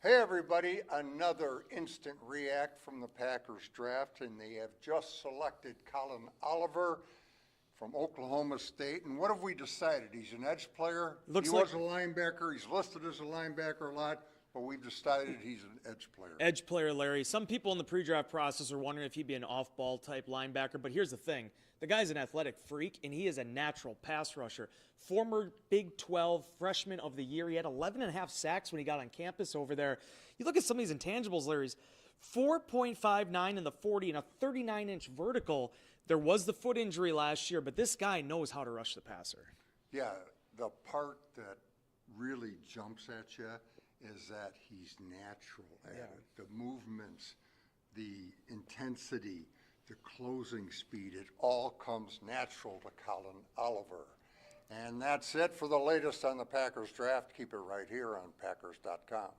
Hey everybody, another instant react from the Packers draft, and they have just selected Colin Oliver from Oklahoma State. And what have we decided? He's an edge player. He was a linebacker. He's listed as a linebacker a lot, but we've decided he's an edge player. Edge player, Larry. Some people in the pre-draft process are wondering if he'd be an off-ball type linebacker, but here's the thing. The guy's an athletic freak, and he is a natural pass rusher. Former Big 12 Freshman of the Year. He had 11 and a half sacks when he got on campus over there. You look at some of these intangibles, Larry's 4.59 in the 40 and a 39-inch vertical. There was the foot injury last year, but this guy knows how to rush the passer. Yeah, the part that really jumps at you is that he's natural at it. The movements, the intensity, the closing speed, it all comes natural to Colin Oliver. And that's it for the latest on the Packers draft. Keep it right here on Packers.com.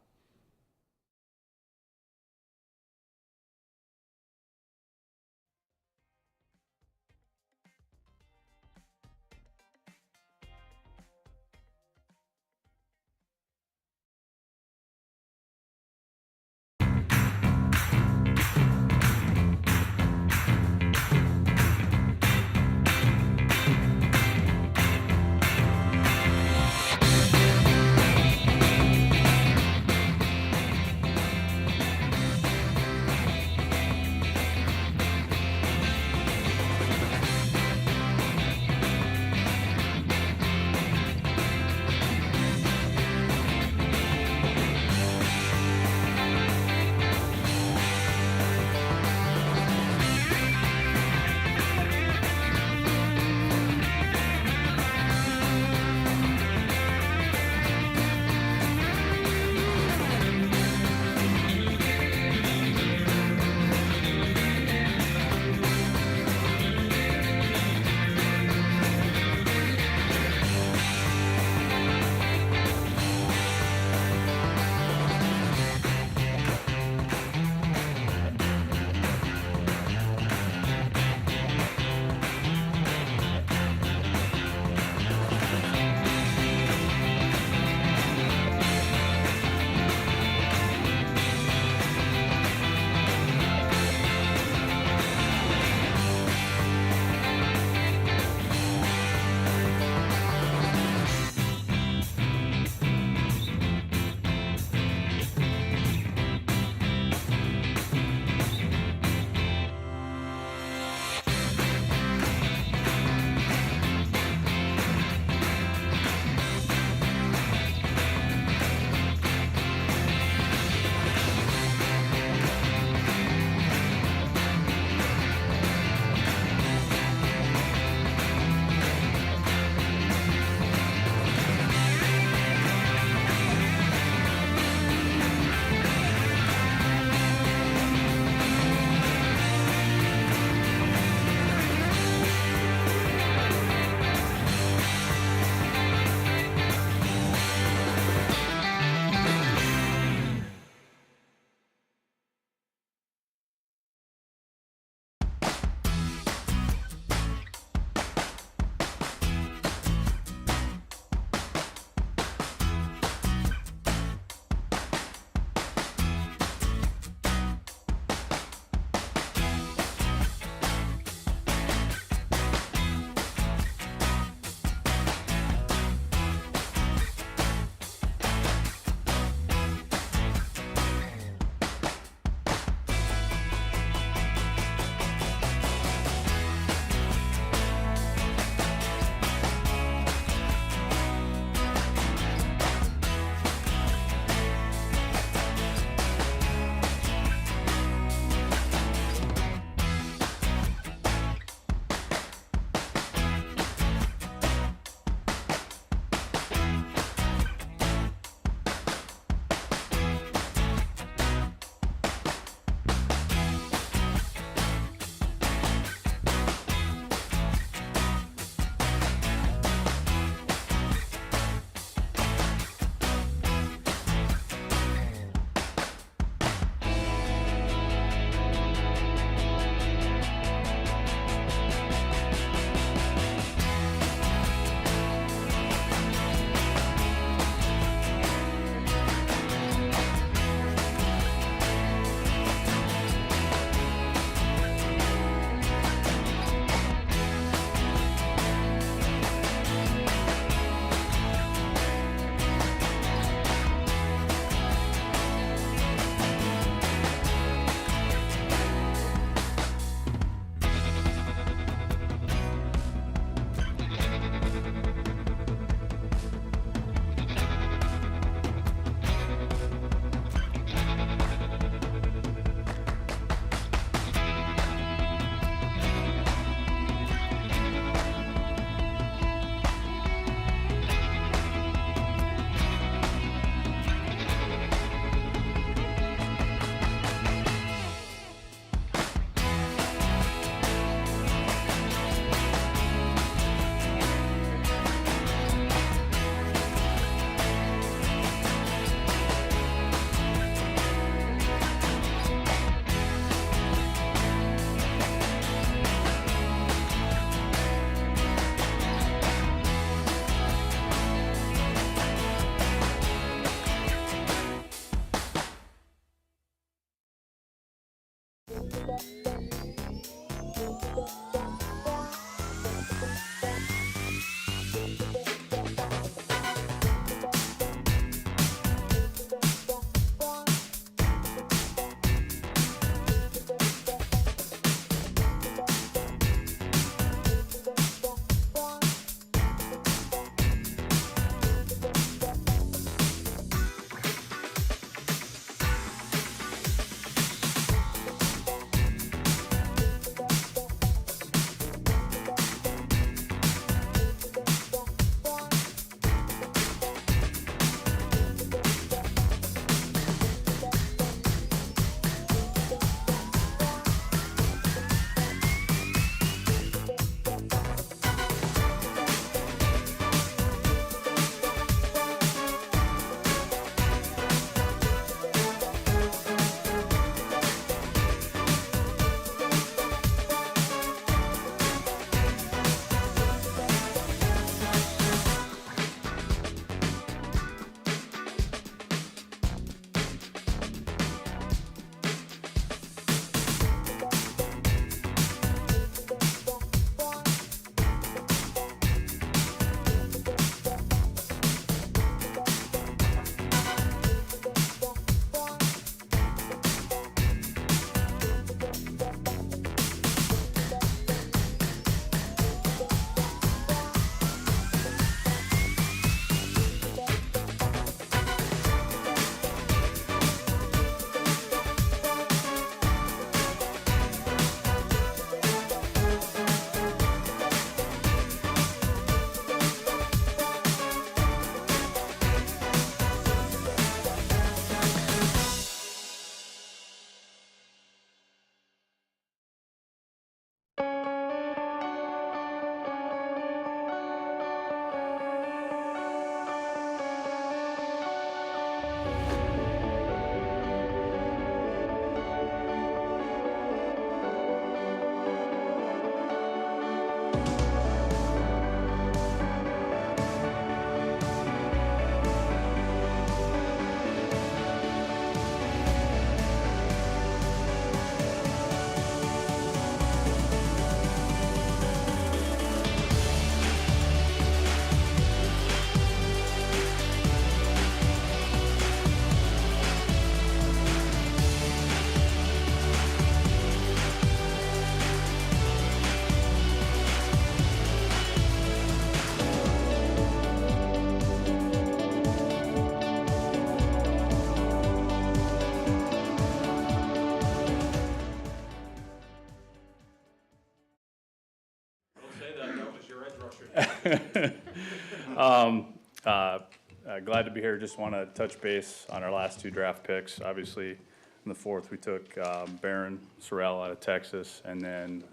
Glad to be here. Just want to touch base on our last 2 draft picks. Obviously, in the 4th, we took Barron Sorrell out of Texas, and then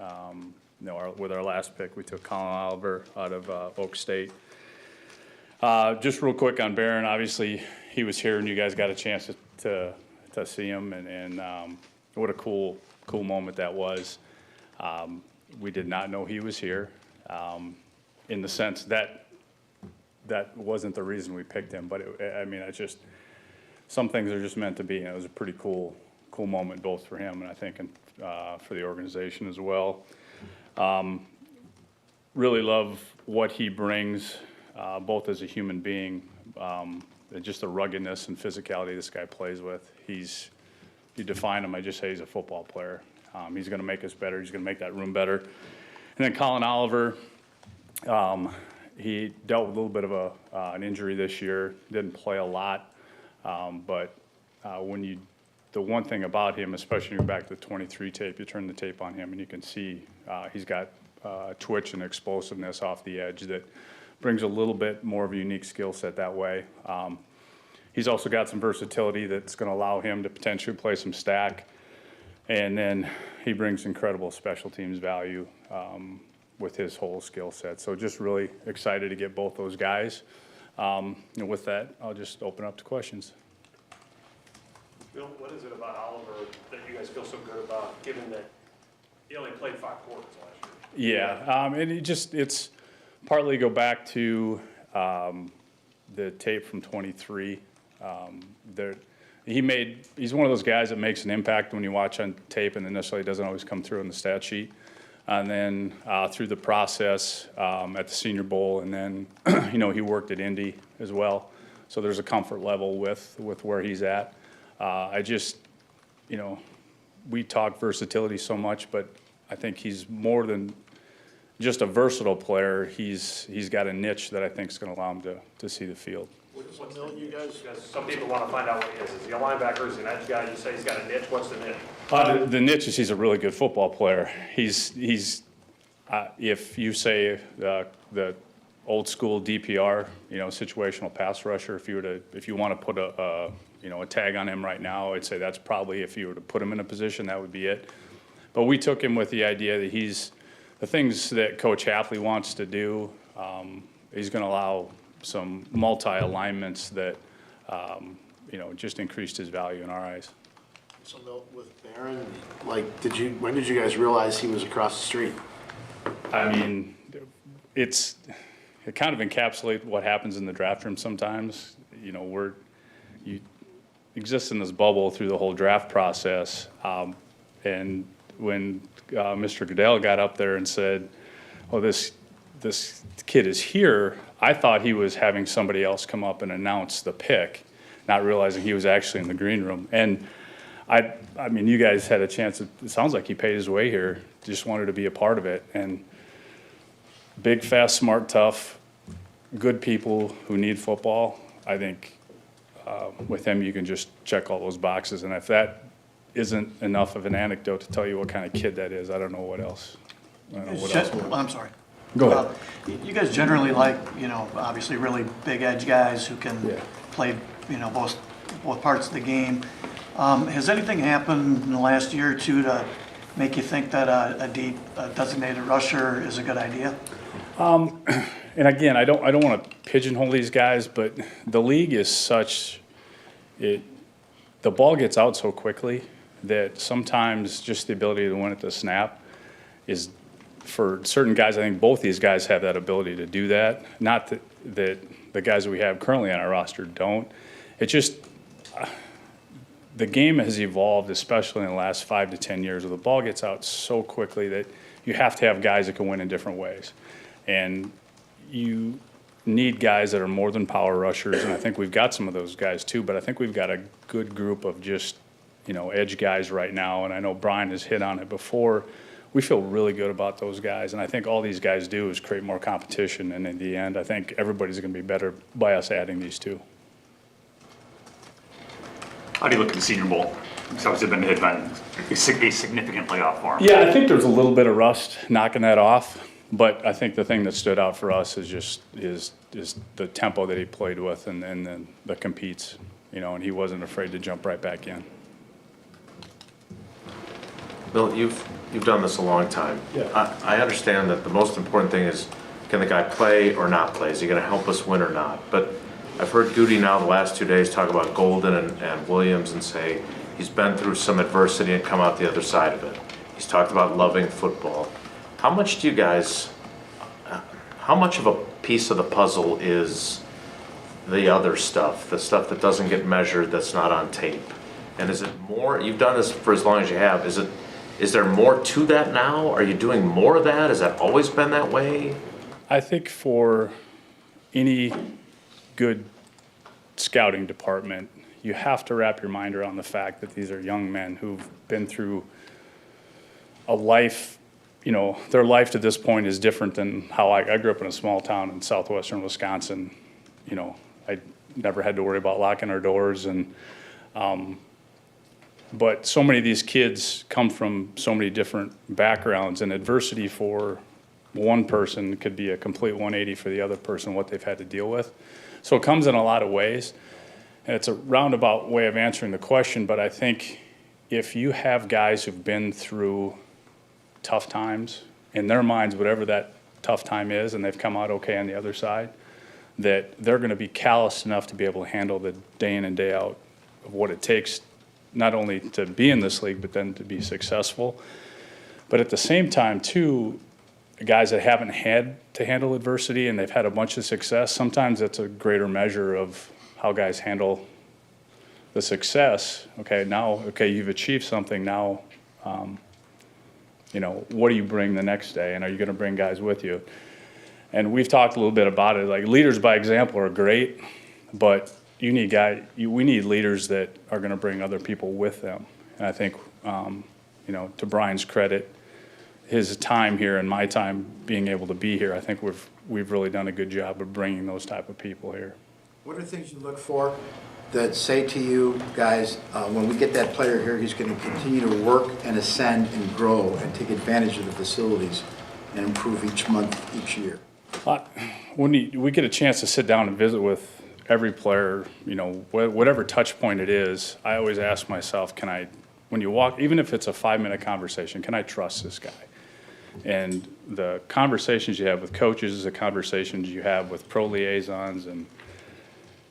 with our last pick, we took Colin Oliver out of Oak State. Just real quick on Barron, obviously, he was here, and you guys got a chance to see him, and what a cool moment that was. We did not know he was here, in the sense that wasn't the reason we picked him, but it's just, some things are just meant to be, and it was a pretty cool moment both for him and I think for the organization as well. Really love what he brings, both as a human being, just the ruggedness and physicality this guy plays with. You define him, I just say he's a football player. He's gonna make us better, he's gonna make that room better. And then Colin Oliver, he dealt with a little bit of an injury this year, didn't play a lot, but the one thing about him, especially back to the 23 tape, you turn the tape on him and you can see he's got twitch and explosiveness off the edge that brings a little bit more of a unique skill set that way. He's also got some versatility that's going to allow him to potentially play some stack, and then he brings incredible special teams value with his whole skill set. So just really excited to get both those guys. And with that, I'll just open up to questions. Bill, what is it about Oliver that you guys feel so good about, given that he only played 5 quarters last year? Yeah, and it's partly go back to the tape from 23. He's one of those guys that makes an impact when you watch on tape, and then necessarily doesn't always come through in the stat sheet. And then through the process at the Senior Bowl, and then he worked at Indy as well. So there's a comfort level with where he's at. We talk versatility so much, but I think he's more than just a versatile player. He's got a niche that I think is going to allow him to see the field. Some people want to find out what he is. Is he a linebacker? Is he an edge guy? You say he's got a niche. What's the niche? The niche is he's a really good football player. He's if you say the old school DPR, situational pass rusher, if you want to put a tag on him right now, I'd say that's probably, if you were to put him in a position, that would be it. But we took him with the idea that the things that Coach Hafley wants to do, he's going to allow some multi-alignments that, just increased his value in our eyes. So Milt, with Barron, when did you guys realize he was across the street? It kind of encapsulates what happens in the draft room sometimes. You exist in this bubble through the whole draft process. And when Mr. Goodell got up there and said, "Oh, this kid is here," I thought he was having somebody else come up and announce the pick, not realizing he was actually in the green room. And you guys had a chance. It sounds like he paid his way here. Just wanted to be a part of it. And big, fast, smart, tough, good people who need football. I think with him, you can just check all those boxes. And if that isn't enough of an anecdote to tell you what kind of kid that is, I don't know what else. I'm sorry. Go ahead. You guys generally like, obviously really big edge guys who can play, both parts of the game. Has anything happened in the last year or two to make you think that a deep designated rusher is a good idea? And again, I don't want to pigeonhole these guys, but the league is such, the ball gets out so quickly that sometimes just the ability to win at the snap is, for certain guys, I think both these guys have that ability to do that. Not that the guys that we have currently on our roster don't. It's just the game has evolved, especially in the last 5 to 10 years, where the ball gets out so quickly that you have to have guys that can win in different ways. And you need guys that are more than power rushers, and I think we've got some of those guys too, but I think we've got a good group of just, edge guys right now, and I know Brian has hit on it before. We feel really good about those guys, and I think all these guys do is create more competition, and in the end, I think everybody's going to be better by us adding these two. How do you look at the Senior Bowl? It's obviously been a significant playoff for him. Yeah, I think there's a little bit of rust knocking that off. But I think the thing that stood out for us is just is the tempo that he played with and then the competes, you know, and he wasn't afraid to jump right back in. Bill, you've done this a long time. Yeah. I understand that the most important thing is, can the guy play or not play? Is he gonna help us win or not? But I've heard Goody now the last 2 days talk about Golden and Williams and say he's been through some adversity and come out the other side of it. He's talked about loving football. How much do you guys, how much of a piece of the puzzle is the other stuff, the stuff that doesn't get measured, that's not on tape? And is it more, you've done this for as long as you have, is there more to that now? Are you doing more of that? Has that always been that way? I think for any good scouting department, you have to wrap your mind around the fact that these are young men who've been through a life, you know, their life to this point is different than how I grew up in a small town in southwestern Wisconsin. You know, I never had to worry about locking our doors and, but so many of these kids come from so many different backgrounds, and adversity for one person could be a complete 180 for the other person, what they've had to deal with. So it comes in a lot of ways, and it's a roundabout way of answering the question, but I think if you have guys who've been through tough times, in their minds, whatever that tough time is, and they've come out okay on the other side, that they're gonna be callous enough to be able to handle the day in and day out of what it takes, not only to be in this league, but then to be successful. But at the same time, too, guys that haven't had to handle adversity and they've had a bunch of success, sometimes that's a greater measure of how guys handle the success. Okay, now, okay, you've achieved something now, you know, what do you bring the next day? And are you gonna bring guys with you? And we've talked a little bit about it, like leaders by example are great, but you need we need leaders that are gonna bring other people with them. And I think, you know, to Brian's credit, his time here and my time being able to be here, I think we've really done a good job of bringing those type of people here. What are things you look for that say to you, guys, when we get that player here, he's going to continue to work and ascend and grow and take advantage of the facilities and improve each month, each year? When we get a chance to sit down and visit with every player, you know, whatever touch point it is, I always ask myself, when you walk, even if it's a 5-minute conversation, can I trust this guy? And the conversations you have with coaches, the conversations you have with pro liaisons, and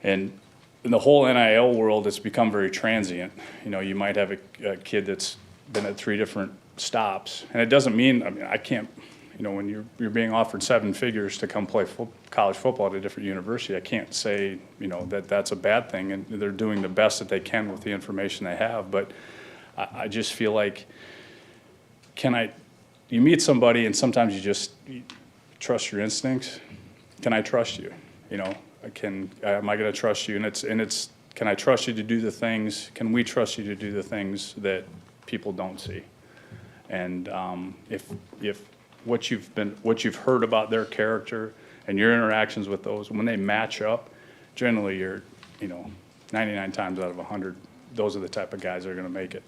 in the whole NIL world, it's become very transient. You know, you might have a kid that's been at 3 different stops, and it doesn't mean, I mean, I can't, you know, when you're being offered 7 figures to come play college football at a different university, I can't say, you know, that's a bad thing, and they're doing the best that they can with the information they have. But I just feel like, you meet somebody and sometimes you trust your instincts. Can I trust you? You know, am I gonna trust you? And it's, can I trust you to do the things, can we trust you to do the things that people don't see? And if what you've heard about their character and your interactions with those, when they match up, generally you're, you know, 99 times out of 100, those are the type of guys that are gonna make it.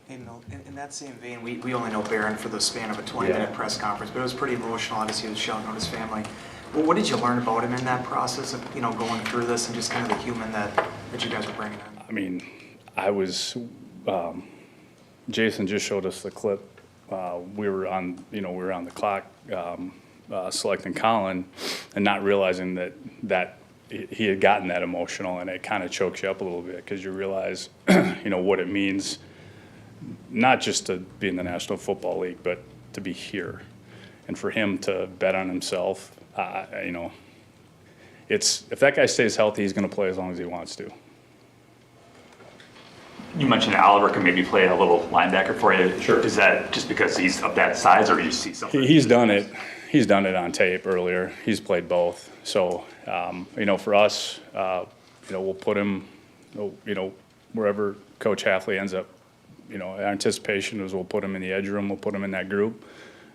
You know, in that same vein, we only know Barron for the span of a 20-minute press conference, but it was pretty emotional. Obviously, he was shouting out his family. Well, what did you learn about him in that process of, you know, going through this and just kind of the human that you guys were bringing in? I mean, Jason just showed us the clip. We were on the clock selecting Colin and not realizing that he had gotten that emotional, and it kind of chokes you up a little bit because you realize, you know, what it means, not just to be in the National Football League, but to be here. And for him to bet on himself, you know, if that guy stays healthy, he's going to play as long as he wants to. You mentioned Oliver can maybe play a little linebacker for you. Sure. Is that just because he's of that size, or you see something? He's done it. He's done it on tape earlier. He's played both. So, you know, for us, you know, we'll put him, you know, wherever Coach Hafley ends up. You know, our anticipation is we'll put him in the edge room, we'll put him in that group,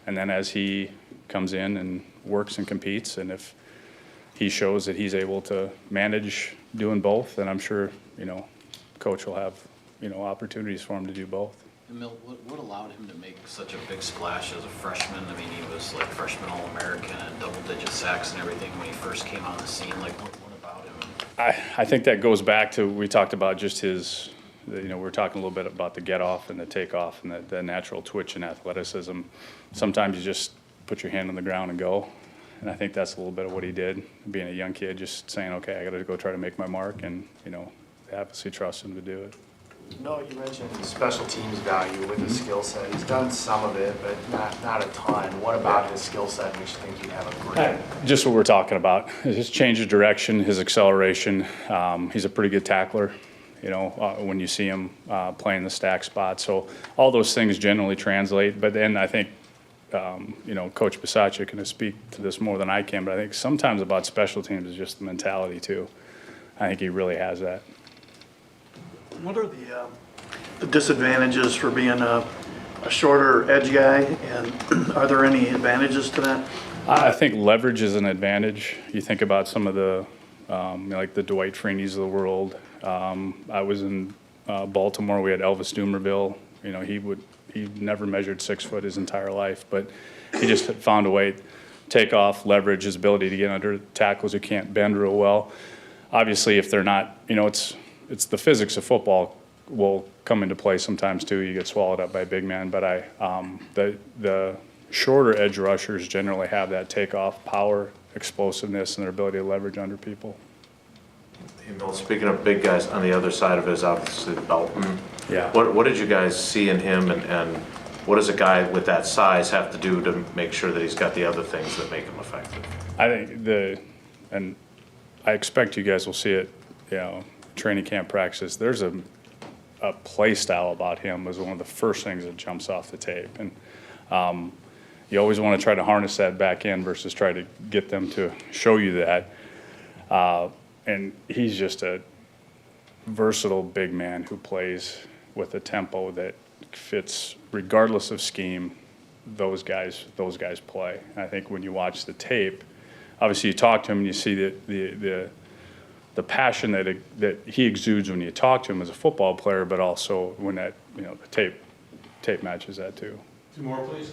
and then as he comes in and works and competes, and if he shows that he's able to manage doing both, then I'm sure, you know, Coach will have, you know, opportunities for him to do both. And Milt, what allowed him to make such a big splash as a freshman? I mean, he was like freshman All-American and double-digit sacks and everything when he first came on the scene. Like, what about him? I think that goes back to, we talked about just his, we were talking a little bit about the get-off and the take-off and the natural twitch and athleticism. Sometimes you just put your hand on the ground and go. And I think that's a little bit of what he did, being a young kid, just saying, okay, I got to go try to make my mark, and, they obviously trust him to do it. No, you mentioned special teams value with his skill set. He's done some of it, but not a ton. What about his skill set makes you think he'd have a great? Just what we're talking about, his change of direction, his acceleration. He's a pretty good tackler, when you see him playing the stack spot. So all those things generally translate. But then I think, Coach Bisaccia can speak to this more than I can, but I think sometimes about special teams is just the mentality too. I think he really has that. What are the disadvantages for being a shorter edge guy, and are there any advantages to that? I think leverage is an advantage. You think about some of the, like the Dwight Freeney's of the world. I was in Baltimore. We had Elvis Dumerville. He never measured 6 foot his entire life, but he just found a way, take off, leverage his ability to get under tackles who can't bend real well. Obviously, if they're not, it's the physics of football will come into play sometimes too. You get swallowed up by a big man, but the shorter edge rushers generally have that takeoff power, explosiveness, and their ability to leverage under people. Hey, Bill, speaking of big guys, on the other side of it is obviously Belton. Yeah. What did you guys see in him, and what does a guy with that size have to do to make sure that he's got the other things that make him effective? I think and I expect you guys will see it, training camp practices. There's a play style about him was one of the first things that jumps off the tape. And you always want to try to harness that back in versus try to get them to show you that. And he's just a versatile big man who plays with a tempo that fits regardless of scheme. Those guys play. And I think when you watch the tape, obviously you talk to him and you see the passion that he exudes when you talk to him as a football player, but also when that the tape matches that too. Two more, please.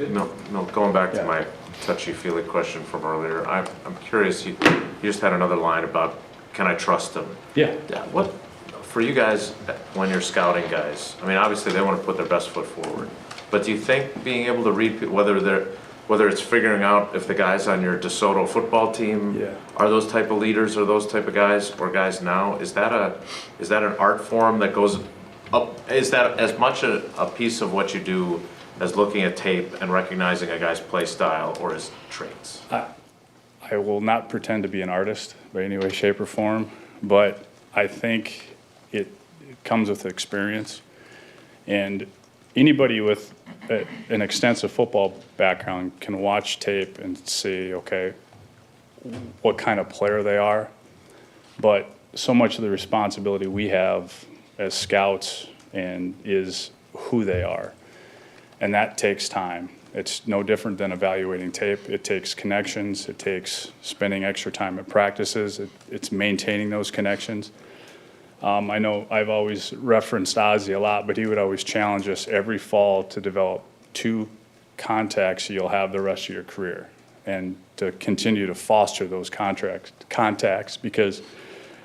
No, going back to my touchy-feely question from earlier, I'm curious, you just had another line about, can I trust him? Yeah. What, for you guys, when you're scouting guys, I mean, obviously they want to put their best foot forward, but do you think being able to read, whether it's figuring out if the guys on your DeSoto football team are those type of leaders or those type of guys or guys now, is that an art form that goes up, is that as much a piece of what you do as looking at tape and recognizing a guy's play style or his traits? I will not pretend to be an artist by any way, shape, or form, but I think it comes with experience. And anybody with an extensive football background can watch tape and see, okay, what kind of player they are. But so much of the responsibility we have as scouts is who they are. And that takes time. It's no different than evaluating tape. It takes connections. It takes spending extra time at practices. It's maintaining those connections. I know I've always referenced Ozzie a lot, but he would always challenge us every fall to develop 2 contacts you'll have the rest of your career, and to continue to foster those contacts because,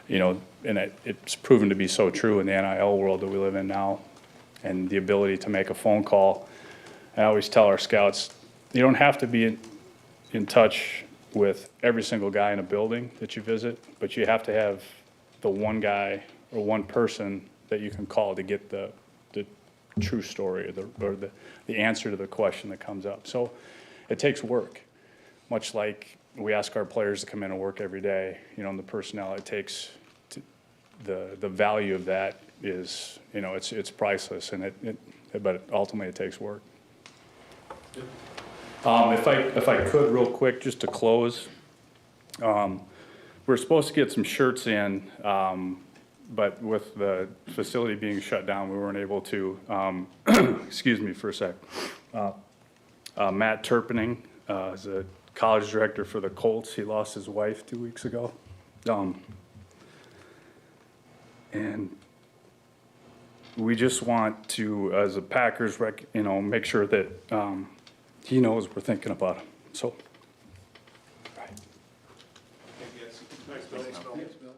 and it's proven to be so true in the NIL world that we live in now, and the ability to make a phone call. I always tell our scouts, you don't have to be in touch with every single guy in a building that you visit, but you have to have the one guy or one person that you can call to get the true story or the answer to the question that comes up. So it takes work, much like we ask our players to come in and work every day, and the personnel it takes the value of that is, it's priceless, and but ultimately it takes work. If I could real quick, just to close, we're supposed to get some shirts in, but with the facility being shut down, we weren't able to, excuse me for a sec. Matt Turpening is a college director for the Colts. He lost his wife 2 weeks ago. And we just want to, as a Packers, make sure that he knows we're thinking about him. So. Thanks, Bill.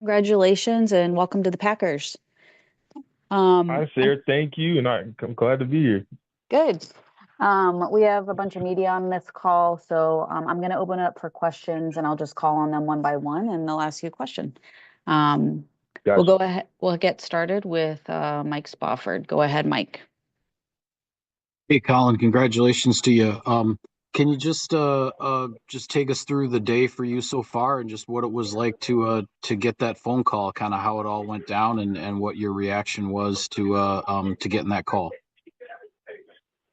Congratulations and welcome to the Packers. Hi, Sarah. Thank you, and I'm glad to be here. Good. We have a bunch of media on this call, so I'm going to open it up for questions, and I'll just call on them one by one, and they'll ask you a question. We'll Gotcha. go ahead. We'll get started with Mike Spofford. Go ahead, Mike. Hey, Colin, congratulations to you. Can you just take us through the day for you so far and just what it was like to get that phone call, kind of how it all went down and what your reaction was to getting that call?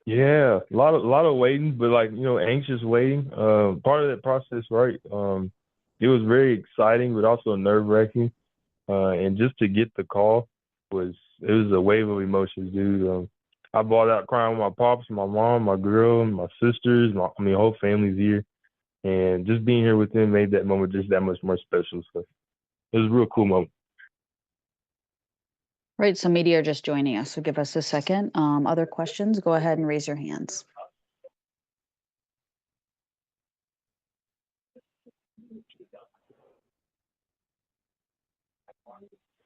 Yeah, a lot of waiting, but anxious waiting. Part of that process, right? It was very exciting, but also nerve-wracking. And just to get the call was a wave of emotions, dude. I brought out crying with my pops, my mom, my girl, my sisters, whole family's here. And just being here with them made that moment just that much more special. So it was a real cool moment. Right, so media are just joining us, so give us a second. Other questions, go ahead and raise your hands.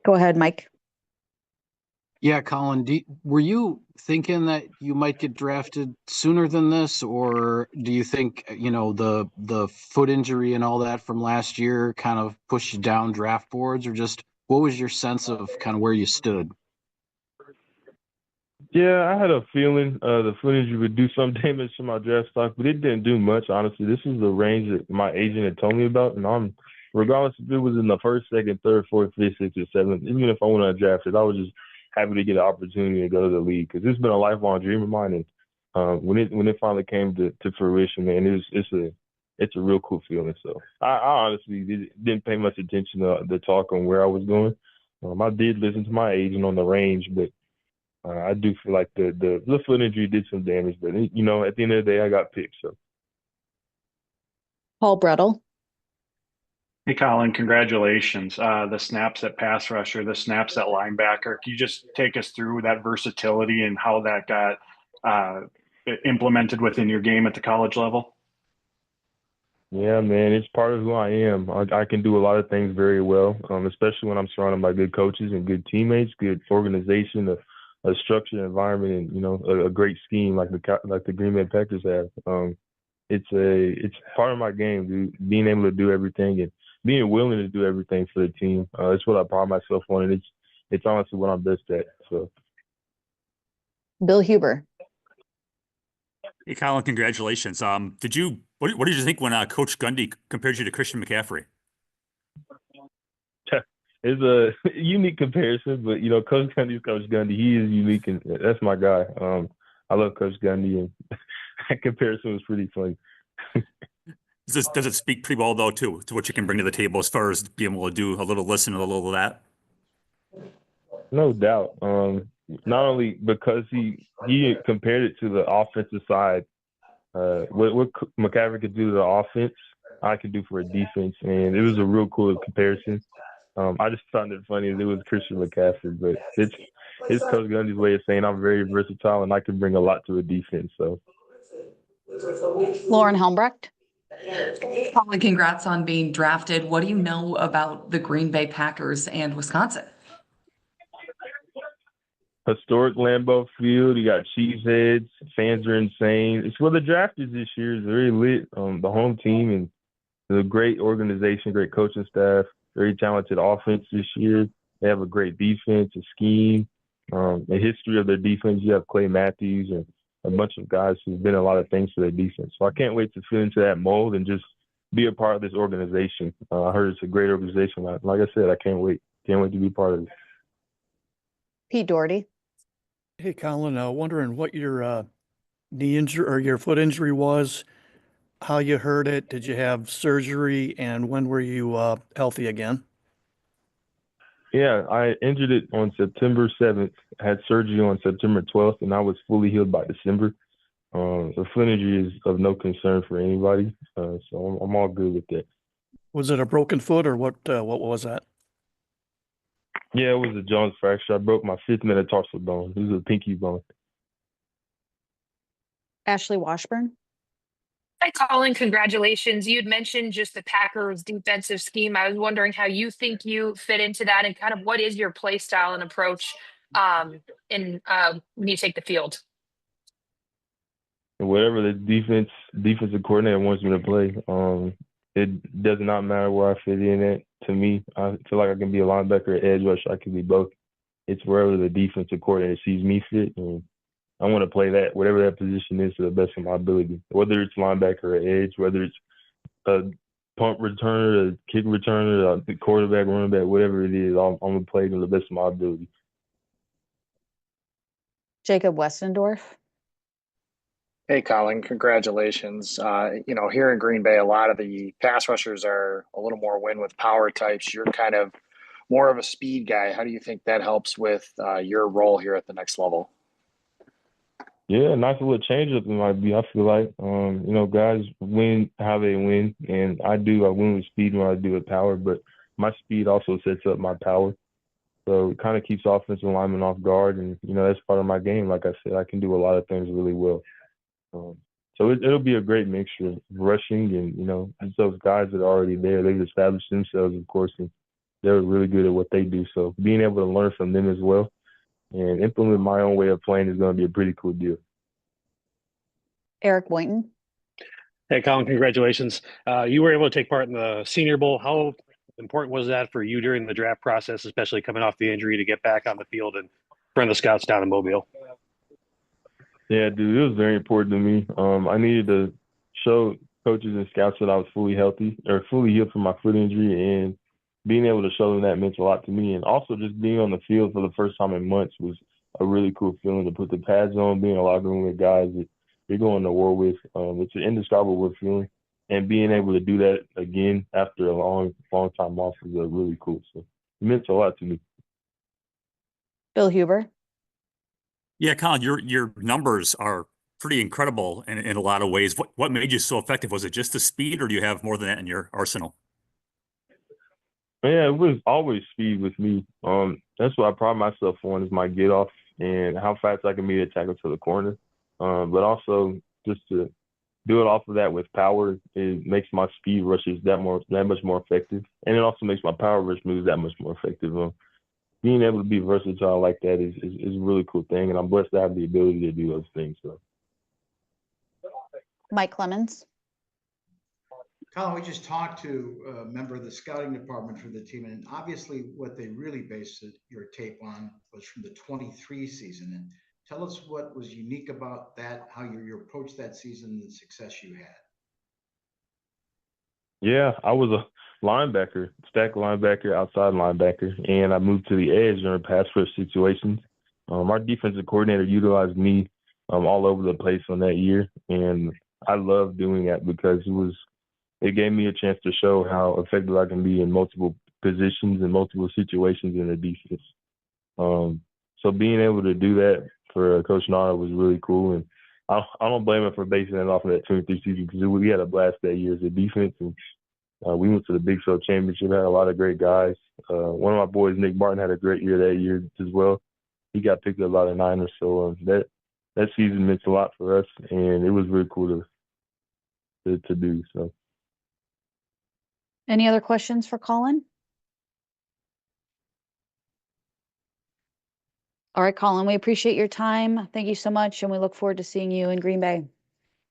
Go ahead, Mike. Yeah, Colin, were you thinking that you might get drafted sooner than this, or do you think, the foot injury and all that from last year kind of pushed you down draft boards, or just what was your sense of kind of where you stood? Yeah, I had a feeling the foot injury would do some damage to my draft stock, but it didn't do much, honestly. This is the range that my agent had told me about, and regardless if it was in the first, second, third, fourth, fifth, sixth, or seventh, even if I went undrafted, I was just happy to get an opportunity to go to the league because it's been a lifelong dream of mine. And when it finally came to fruition, man, it's a real cool feeling. So I honestly didn't pay much attention to the talk on where I was going. I did listen to my agent on the range, but I do feel like the foot injury did some damage. But at the end of the day, I got picked. So Paul Brettel. Hey, Colin, congratulations. The snaps at pass rusher, the snaps at linebacker. Can you just take us through that versatility and how that got implemented within your game at the college level? Yeah, man, it's part of who I am. I can do a lot of things very well, especially when I'm surrounded by good coaches and good teammates, good organization, a structured environment, and a great scheme like the Green Bay Packers have. It's part of my game, dude. Being able to do everything and being willing to do everything for the team. It's what I pride myself on, and it's honestly what I'm best at. So, Bill Huber. Hey, Colin, congratulations. What did you think when Coach Gundy compared you to Christian McCaffrey? It's a unique comparison, but Coach Gundy's Coach Gundy. He is unique, and that's my guy. I love Coach Gundy, and that comparison was pretty funny. Does it speak pretty well though to what you can bring to the table as far as being able to do a little this and a little of that? No doubt. Not only because he compared it to the offensive side, what McCaffrey could do to the offense, I could do for a defense, and it was a real cool comparison. I just found it funny that it was Christian McCaffrey, but it's Coach Gundy's way of saying I'm very versatile and I can bring a lot to a defense. So, Lauren Helmbrecht. Colin, congrats on being drafted. What do you know about the Green Bay Packers and Wisconsin? Historic Lambeau Field. You got cheeseheads. Fans are insane. It's where the draft is this year. It's very lit. The home team and it's a great organization, great coaching staff, very talented offense this year. They have a great defense, a scheme, a history of their defense. You have Clay Matthews and a bunch of guys who've been a lot of things for their defense. So I can't wait to fit into that mold and just be a part of this organization. I heard it's a great organization. Like I said, I can't wait. Can't wait to be part of it. Pete Doherty. Hey, Colin, wondering what your knee injury or your foot injury was, how you heard it, did you have surgery, and when were you healthy again? Yeah, I injured it on September 7th, had surgery on September 12th, and I was fully healed by December. The foot injury is of no concern for anybody, so I'm all good with that. Was it a broken foot or what was that? Yeah, it was a Jones fracture. I broke my 5th metatarsal bone. It was a pinky bone. Ashley Washburn. Hi, Colin. Congratulations. You had mentioned just the Packers defensive scheme. I was wondering how you think you fit into that and kind of what is your play style and approach when you take the field? And whatever the defensive coordinator wants me to play, it does not matter where I fit in at. To me, I feel like I can be a linebacker, edge rusher. I can be both. It's wherever the defensive coordinator sees me fit, and I want to play that, whatever that position is, to the best of my ability. Whether it's linebacker or edge, whether it's a punt returner, a kick returner, a quarterback, running back, whatever it is, I'm going to play to the best of my ability. Jacob Westendorf. Hey, Colin, congratulations. Here in Green Bay, a lot of the pass rushers are a little more win with power types. You're kind of more of a speed guy. How do you think that helps with your role here at the next level? Yeah, nice little change up it might be. I feel like, guys win how they win, and I win with speed when I do with power, but my speed also sets up my power. So it kind of keeps offensive linemen off guard, and, that's part of my game. Like I said, I can do a lot of things really well. So it'll be a great mixture of rushing and, it's those guys that are already there. They've established themselves, of course, and they're really good at what they do. So being able to learn from them as well and implement my own way of playing is going to be a pretty cool deal. Eric Boynton. Hey, Colin, congratulations. You were able to take part in the Senior Bowl. How important was that for you during the draft process, especially coming off the injury, to get back on the field and bring the scouts down in Mobile? Yeah, dude, it was very important to me. I needed to show coaches and scouts that I was fully healthy or fully healed from my foot injury, and being able to show them that meant a lot to me. And also just being on the field for the first time in months was a really cool feeling, to put the pads on, being in a locker room with guys that you're going to war with. It's an indescribable feeling. And being able to do that again after a long time off is really cool. So it meant a lot to me. Bill Huber. Yeah, Colin, your numbers are pretty incredible in a lot of ways. What made you so effective? Was it just the speed, or do you have more than that in your arsenal? Yeah, it was always speed with me. That's what I pride myself on, is my get off and how fast I can be a tackle to the corner. But also just to do it off of that with power, it makes my speed rushes that much more effective, and it also makes my power rush moves that much more effective. Being able to be versatile like that is a really cool thing, and I'm blessed to have the ability to do those things. So, Mike Clemens. Colin, we just talked to a member of the scouting department for the team, and obviously what they really based your tape on was from the 23 season. And tell us what was unique about that, how you approached that season, and the success you had. yeah, I was a linebacker, stack linebacker, outside linebacker, and I moved to the edge during pass rush situations. Our defensive coordinator utilized me all over the place on that year, and I loved doing that because it gave me a chance to show how effective I can be in multiple positions and multiple situations in the defense. So being able to do that for Coach Nara was really cool, and I don't blame him for basing it off of that 23 season, because we had a blast that year as a defense, and we went to the Big 12 championship, had a lot of great guys. One of my boys, Nick Martin, had a great year that year as well. He got picked up by the Niners, so that season meant a lot for us, and it was really cool to do. So. Any other questions for Colin? All right, Colin, we appreciate your time. Thank you so much, and we look forward to seeing you in Green Bay.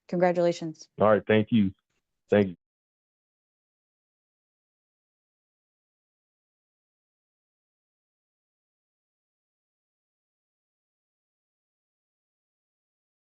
Congratulations. All right, thank you. Thank you.